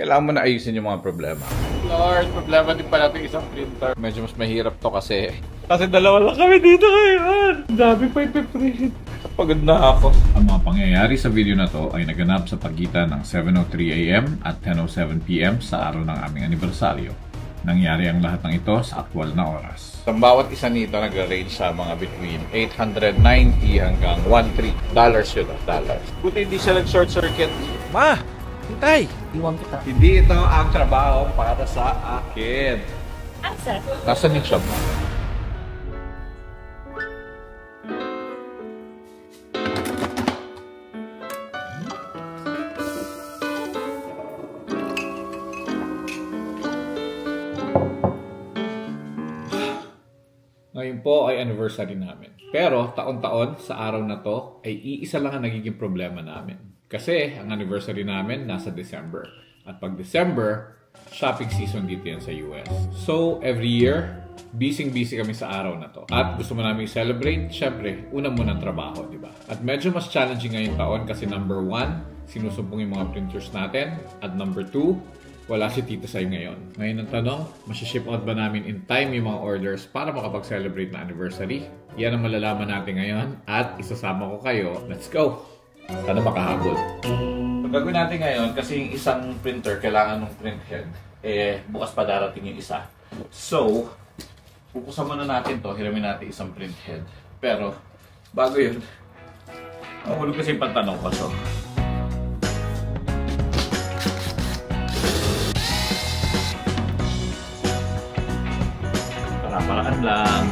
kailangan mo na ayusin yung mga problema. Lord, problema din pala itong isang printer. Medyo mas mahirap to kasi dalawa lang kami dito ngayon. Dami pa ipiprint. pagod na ako. Ang mga pangyayari sa video na to ay naganap sa pagitan ng 7:03 AM at 10:07 PM sa araw ng aming anibersaryo. Nangyari ang lahat ng ito sa aktwal na oras. Sa bawat isa nito nag-range sa mga between $890 hanggang $1,300 yun. Dollars. Buti hindi siya nag-short circuit. Ma! Hintay! Iwan kita. Hindi ito ang trabaho para sa akin. Asa? Nasaan yung shop mo? Ngayon po ay anniversary namin. Pero taon-taon sa araw na to ay iisa lang ang nagiging problema namin. Kasi ang anniversary namin nasa December. At pag December, shopping season dito yan sa US. So every year, busy kami sa araw na to. At gusto mo namin i-celebrate, syempre, una muna ang trabaho, di ba? At medyo mas challenging ngayong taon kasi number 1, sinusumpong yung mga printers natin. At number 2, wala si Tito Sai ngayon. Ngayon ang tanong, masiship out ba namin in time yung mga orders para makapag-celebrate na anniversary? Yan ang malalaman natin ngayon at isasama ko kayo. Let's go! Sana makahabol. Ang gagawin natin ngayon, kasi yung isang printer kailangan ng print head, bukas pa darating yung isa. So, pupusan muna natin to, hiramin natin isang print head. Pero, bago yun, mahulog kasi yung pantanong ko. So, paraan lang.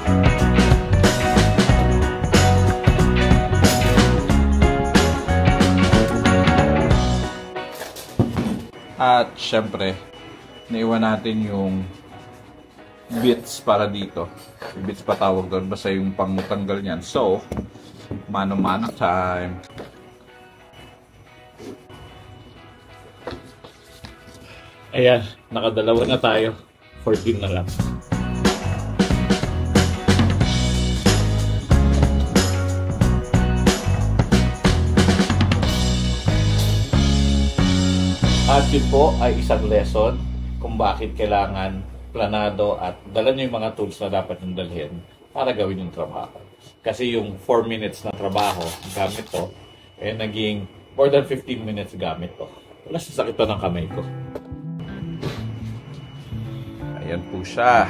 At syempre, naiwan natin yung bits para dito. Bits pa tawag doon, basta yung pangtanggal niyan. So, mano-mano time. Ayan, nakadalawa na tayo. 14 na lang. At yun po ay isang lesson kung bakit kailangan planado at dala nyo yung mga tools na dapat nyo dalhin para gawin yung trabaho. Kasi yung 4 minutes na trabaho gamit to, naging more than 15 minutes gamit to. Wala sa sakit to ng kamay ko. Ayan po siya.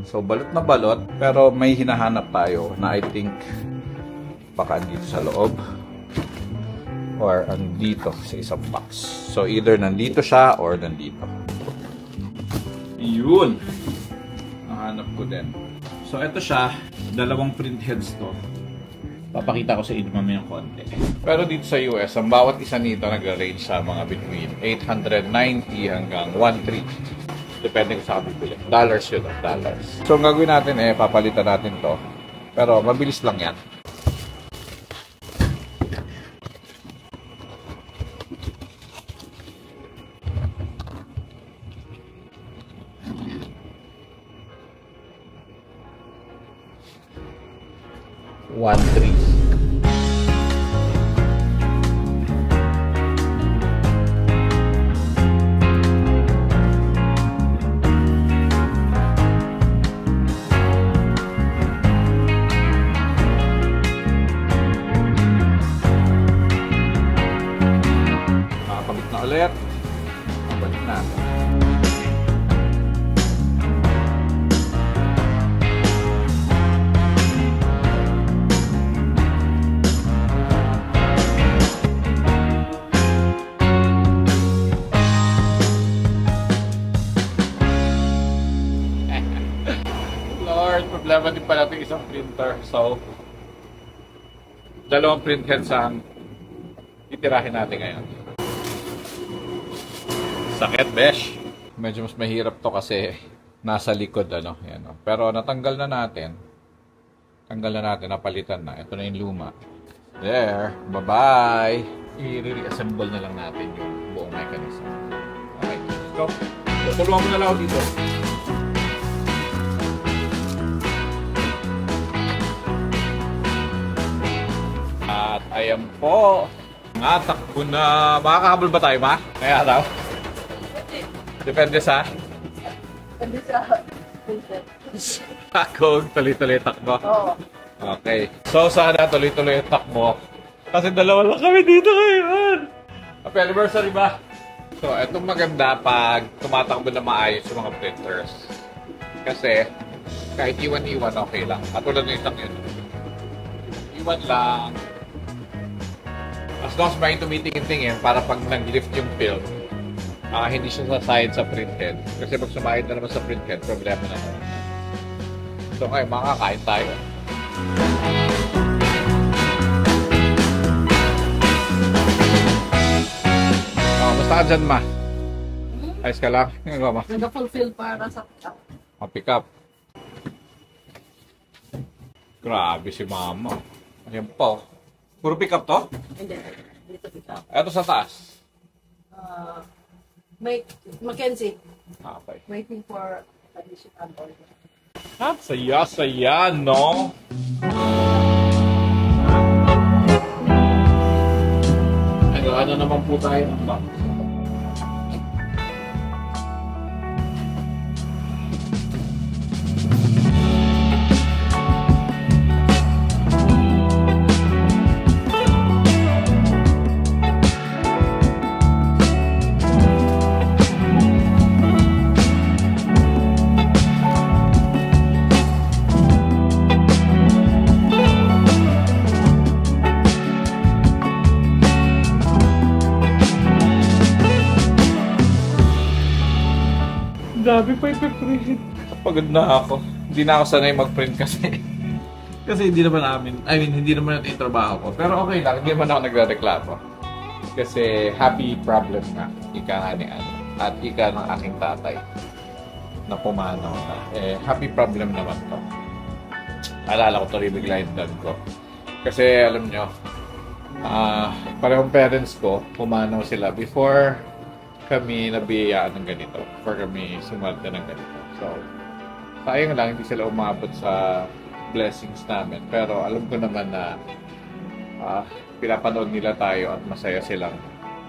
So balot na balot, pero may hinahanap tayo na I think baka dito sa loob or andito sa isang box. So either nandito siya or nandito. Yun! Nahanap ko din. So ito siya, dalawang print heads to. Papakita ko sa inyo mamaya konti. Pero dito sa US, ang bawat isa nito nag-range sa mga between $890 hanggang $1,300. Depende kung saan bibili. Dollars yun, dollars. So ang gagawin natin papalitan natin to. Pero mabilis lang yan. $1,300. Nakakabit na ulit. Nakabalik na. Problema din pala itong isang printer. So, dalawang print heads ang itirahin natin ngayon. Sakit, besh! Medyo mas mahirap to kasi nasa likod, ano. Yan, no? Pero natanggal na natin. Tanggal na natin, napalitan na. Ito na yung luma. There! Bye-bye! I-reassemble na lang natin yung buong mechanism. Okay, let's go. Tulungan mo na lang ako dito. At ayan po. Natakbo na. Makakahabol ba tayo, ma? Kaya daw. Depende sa? Depende sa printed. Kung tuloy-tuloy takbo. Oo. Okay. So, sana tuloy-tuloy yung takbo. Kasi dalawa lang kami dito ngayon. Happy anniversary ba? So, itong maganda pag tumatakbo na maayos yung mga printers. Kasi, kahit iwan-iwan, okay lang. Katulad ng isang yun. Iwan lang. As long as may tumitingin-tingin para pag nag-lift yung film, hindi siya sasayad sa printhead. Kasi pag sumayad na naman sa printhead, problema na naman. So, ngayon, makakain tayo. Basta ka dyan, ma. Ayos ka lang. Nga ba, ma? Nag-fulfill para sa pick-up. Ma-pick up. Grabe si mama. Ayan po. Puro pick up to? Hindi. Dito pick-up. Ito sa taas. Mackenzie. Okay. Waiting for admission and order. Saya-saya, no? Ano naman po tayo ng box? Grabe pa ipiprint. Pagod na ako. Hindi na ako sanay mag-print kasi. Kasi hindi naman namin, hindi naman natin yung trabaho ko. Pero okay lang, hindi naman ako nagre-reklamo. Kasi happy problem nga. Ika nga ni ano. At ika ng aking tatay na pumanaw na. Happy problem naman to. Alala ko to rin bigla yung dad ko. Kasi alam nyo, parehong parents ko, pumanaw sila before kami nabiyayaan ng ganito for kami sumarte ng ganito. So, sayang lang hindi sila umabot sa blessings namin. Pero alam ko naman na pinapanood nila tayo at masaya silang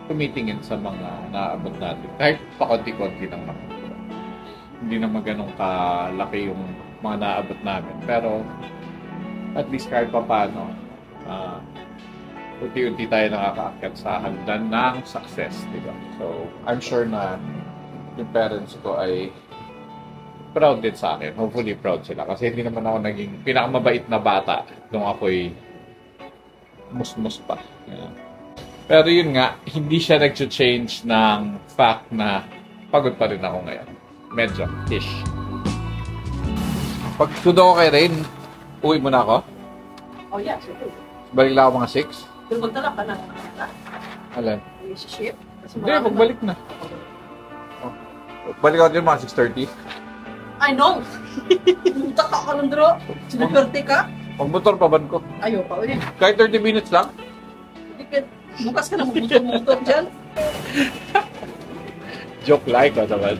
tumitingin sa mga naabot natin. Kahit pakonti-konti lang naman. Hindi naman ganun kalaki yung mga naabot namin. Pero at least kahit pa paano, unti-unti tayo nakakaakyat sa hagdan ng success, di ba? So, I'm sure na yung parents ko ay proud din sa akin. Hopefully proud sila. Kasi hindi naman ako naging pinakamabait na bata nung ako'y musmus pa. Yeah. Pero yun nga, hindi siya nag-change ng fact na pagod pa rin ako ngayon. Medyo, ish. Pag tudo ko kay Rain, uwi mo na ako? Oh yeah, sure. Balik lang ako mga 6? Pero magdala ka na. Alin? Yung ship. Hindi, magbalik na. Oh. Balik ako din mga 6:30. I know! Munta ka ng dro. Siniperte ka? Pag-motor pa ban ko. Ayaw pa ulit. Kahit 30 minutes lang. Bukas ka na magmotor-motor dyan. Joke like ko naman.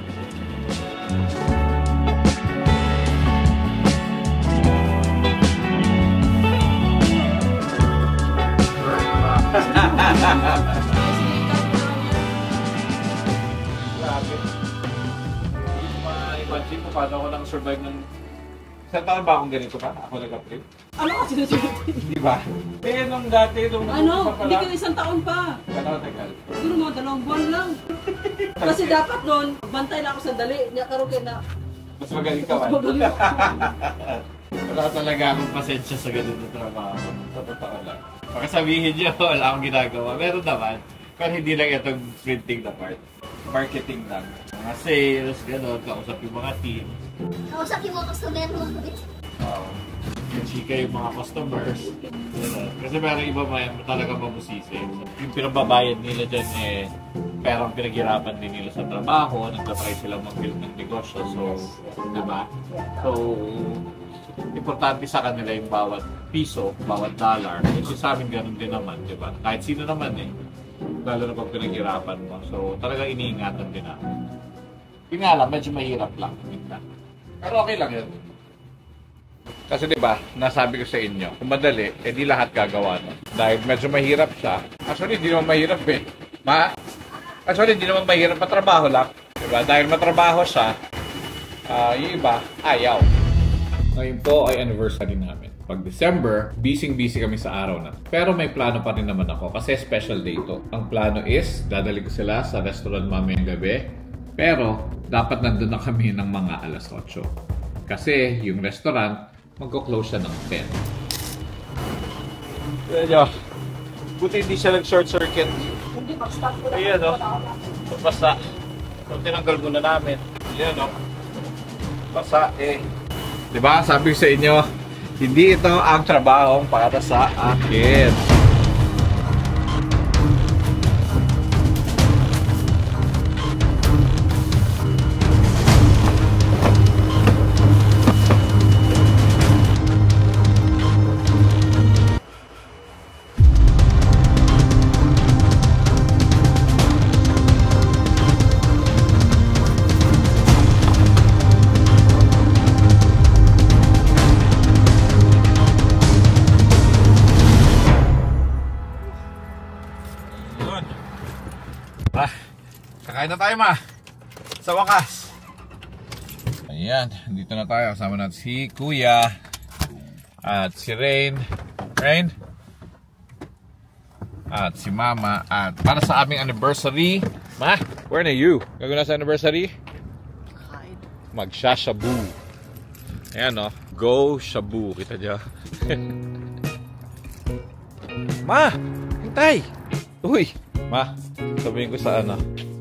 Grabe. Ma-imagine ko paano ako nang survive ng... Saan taon ba akong ganito pa? Ako nag-upgrade? Ano ka sinusunod? Di ba? Nung dati, nung... Ano? Hindi ka isang taon pa. Ano, tagal? Siguro mga 2 buwan lang. Kasi dapat noon, bantay na ako sandali. Niya karoke na. Mas magaling ka man. Magaling. Wala talaga akong pasensya sa ganun na trabaho. Sa totoo lang. Baka sabihin nyo, wala akong ginagawa. Meron naman. Pero hindi lang itong printing na part. Marketing lang. Mga sales, gano'n. Kausap yung mga team. Kausap yung mga customer mo. Yung chika yung mga customers. Gano'n. Kasi meron iba talaga mabusisi. Yung pinababayad nila dyan perang pinaghirapan din nila sa trabaho. Nagtatry silang mag-build ng negosyo. So, di ba? So, importante sa kanila yung bawat piso, bawat dollar. Kasi sa amin ganun din naman, di ba? Kahit sino naman lalo na pag pinaghirapan mo. So, talagang iniingatan din namin. Yun nga lang, medyo mahirap lang. Pero okay lang yun. Kasi di ba, nasabi ko sa inyo, kung madali, di lahat gagawa no. Dahil medyo mahirap siya. Actually, hindi naman mahirap Actually, hindi naman mahirap, matrabaho lang. Diba? Dahil matrabaho siya, yung iba, ayaw. Ngayon po ay anniversary namin. Pag December, busy kami sa araw na. Pero may plano pa rin naman ako kasi special day ito. Ang plano is, dadali ko sila sa restaurant mamayang gabi. Pero, dapat nandun na kami ng mga alas 8. Kasi yung restaurant, magko-close siya ng 10. Ayan nyo. Buti hindi siya nag-short circuit. Hindi, mag-stop ko lang. Ayan o. Basta. So, tinanggal muna namin. Ayan o. Basta eh. Diba? Sabi ko sa inyo, hindi ito ang trabahong para sa akin. Kakain na tayo, ma. Sa wakas. Ayan, dito na tayo. Kasama natin si Kuya at si Rain. Rain? At si Mama. At para sa aming anniversary. Ma, where na you? Gagawin na sa anniversary? Magsha-shabu. Ayan o. Go shabu. Kita niyo. Ma! Hintay! Uy! Ma, sabihin ko sa ano.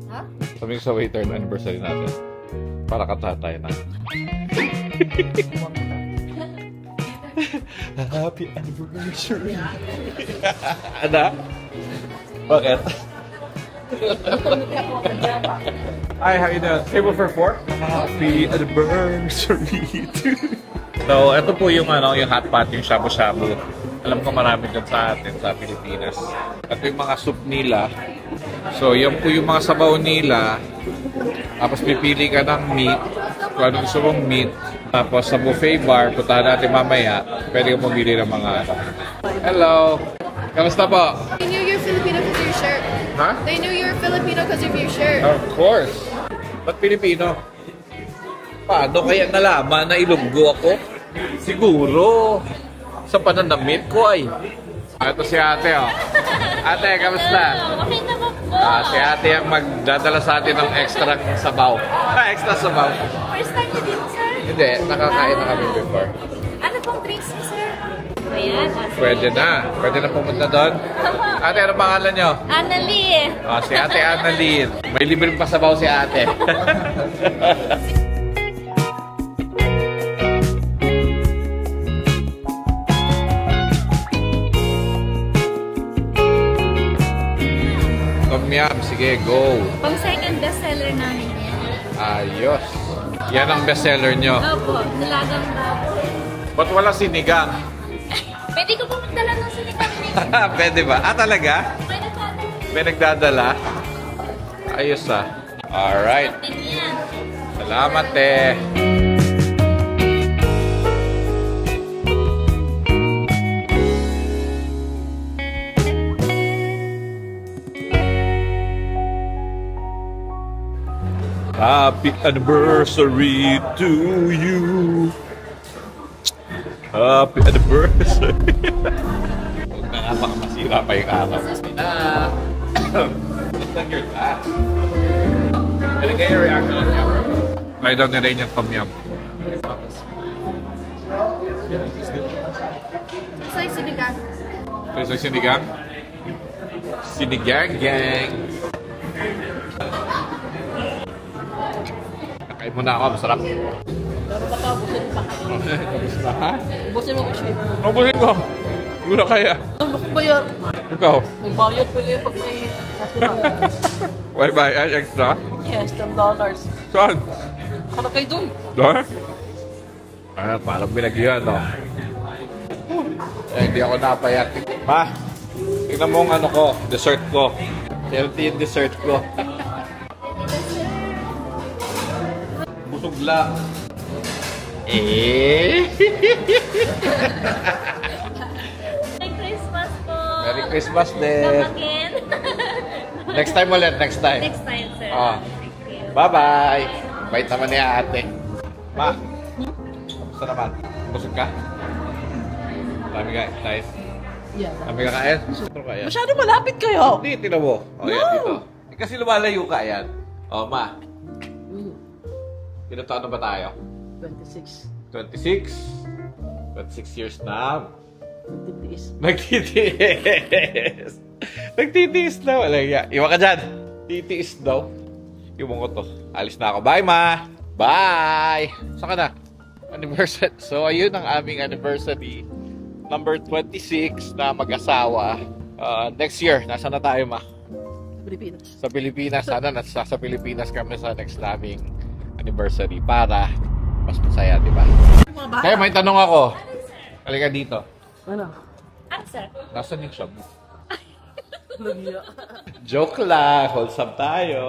Ha? Sabihin ko sa waiter na anniversary natin. Para katatay na. Happy anniversary! Ano? Bakit? Hi, how you doing? Table for 4? Happy anniversary! So, ito po yung ano, yung hot pot, yung shabu-shabu. Alam ko marami dyan sa atin sa Pilipinas. Ito yung mga soup nila. So, yan po yung mga sabaw nila. Tapos pipili ka ng meat. Kung ano gusto mong meat. Tapos sa buffet bar, puntahan natin mamaya. Pwede kang pumili ng mga ano. Hello! Kamusta po? They knew you're Filipino because of your shirt. Ha? They knew you're Filipino because of your shirt. Of course! Ba't Pilipino? Paano kaya nalaman na Ilonggo ako? Siguro sa pananamit ko ay. Ito si ate, oh. Ate, kamusta? Okay naman po. Si ate ang magdadala sa atin ng extra sabaw. Extra sabaw. First time niyo dito, sir? Hindi, nakakain na kami before. Ano pong drinks niyo, sir? Ayan. Pwede na. Pwede na pumunta doon. Ate, ano pangalan nyo? Annalie. Si ate Annalyn. May libreng pasabaw si ate. Yum, sige, go. Pang second bestseller namin yan. Ayos. Yan ang bestseller nyo. Opo, nilagang baboy. Ba't wala sinigang? Pwede ko po magdala ng sinigang niyo. Pwede ba? Talaga? Pwede po. May nagdadala? Ayos Alright. Din yan. Salamat eh. Happy anniversary to you. Happy anniversary. Huwag na nga baka masira pa yung araw. What's on your glass? Can I get your reaction on camera? Try down na rin yung tom yum. It's like sinigang. So, sinigang? Sinigang gang. Kain muna ako, masarap. Pero baka ubusin pa. Kamusta ha? Ubusin mo ko siya. Mabuhin ko. Hindi ko na kaya. Ano ba bayar? Ikaw? May bayad pala yung pag may restaurant. Why buy extra? Yes, $10. Saan? Ano kayo dun? Doon? Parang binagyan, no? Hindi ako napayat. Ma, tingnan mo ang ano ko, dessert ko. Healthy yung dessert ko. Busog lang. Merry Christmas po. Merry Christmas din. Come again. Next time ulit, next time. Next time, sir. Ah. Thank you. Bye-bye! Bait naman ni ate. Ma, kamusta naman? Busog ka? Dami ka, guys. Yeah. Dami ka kain? Ano kaya? Masyado malapit kayo. Hindi, tinan mo. O, yan, dito. Kasi lumalayo ka, yan. O, ma. Ilang taon na ba tayo? 26. 26? 26 years na. Nagtitiis. Nagtitiis. Nagtitiis daw. Iwan ka dyan. Titiis daw. Iwan ko to. Alis na ako. Bye, ma. Bye. Saan ka na? Anniversary. So, ayun ang aming anniversary. Number 26 na mag-asawa. Next year, nasa na tayo, ma? Pilipinas. Sa Pilipinas. Sana nasa sa Pilipinas kami sa next naming anniversary para mas masaya, di ba? Kaya may tanong ako. Halika dito. Ano? Answer. Nasaan yung shop? Lugya. Joke lang. Wholesome tayo.